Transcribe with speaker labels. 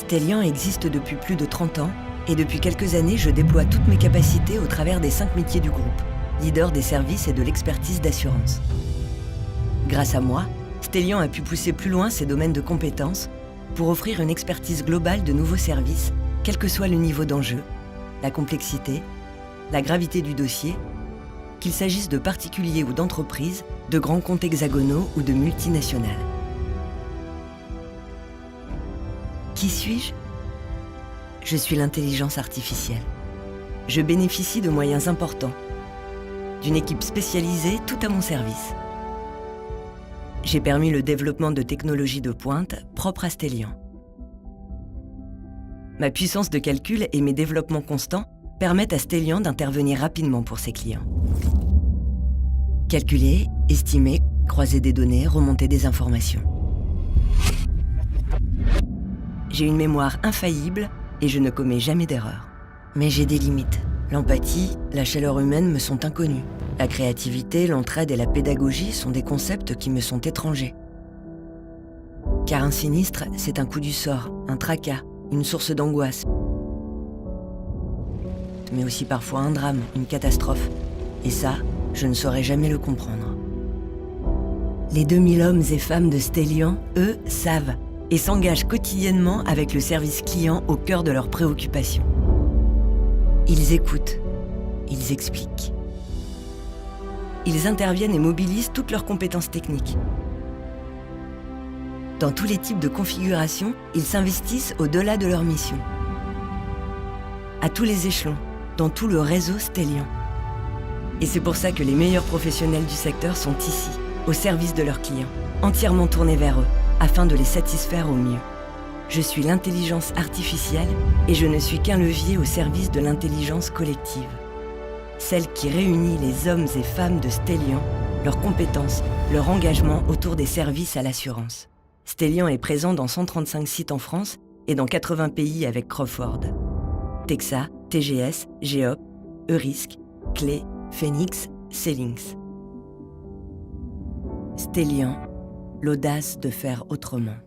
Speaker 1: Stellian existe depuis plus de 30 ans et depuis quelques années, je déploie toutes mes capacités au travers des 5 métiers du groupe, leader des services et de l'expertise d'assurance. Grâce à moi, Stellian a pu pousser plus loin ses domaines de compétences pour offrir une expertise globale de nouveaux services, quel que soit le niveau d'enjeu, la complexité, la gravité du dossier, qu'il s'agisse de particuliers ou d'entreprises, de grands comptes hexagonaux ou de multinationales. Qui suis-je ? Je suis l'intelligence artificielle. Je bénéficie de moyens importants, d'une équipe spécialisée tout à mon service. J'ai permis le développement de technologies de pointe propres à Stellian. Ma puissance de calcul et mes développements constants permettent à Stellian d'intervenir rapidement pour ses clients. Calculer, estimer, croiser des données, remonter des informations. J'ai une mémoire infaillible et je ne commets jamais d'erreur. Mais j'ai des limites. L'empathie, la chaleur humaine me sont inconnues. La créativité, l'entraide et la pédagogie sont des concepts qui me sont étrangers. Car un sinistre, c'est un coup du sort, un tracas, une source d'angoisse. Mais aussi parfois un drame, une catastrophe. Et ça, je ne saurais jamais le comprendre. Les 2000 hommes et femmes de Stellian, eux, savent et s'engagent quotidiennement avec le service client au cœur de leurs préoccupations. Ils écoutent, ils expliquent. Ils interviennent et mobilisent toutes leurs compétences techniques. Dans tous les types de configurations, ils s'investissent au-delà de leur mission. À tous les échelons, dans tout le réseau Stellian. Et c'est pour ça que les meilleurs professionnels du secteur sont ici, au service de leurs clients, entièrement tournés vers eux, afin de les satisfaire au mieux. Je suis l'intelligence artificielle et je ne suis qu'un levier au service de l'intelligence collective. Celle qui réunit les hommes et femmes de Stellian, leurs compétences, leur engagement autour des services à l'assurance. Stellian est présent dans 135 sites en France et dans 80 pays avec Crawford. Texa, TGS, Geop, Eurisk, Clé, Phoenix, Cellynx. Stellian, l'audace de faire autrement.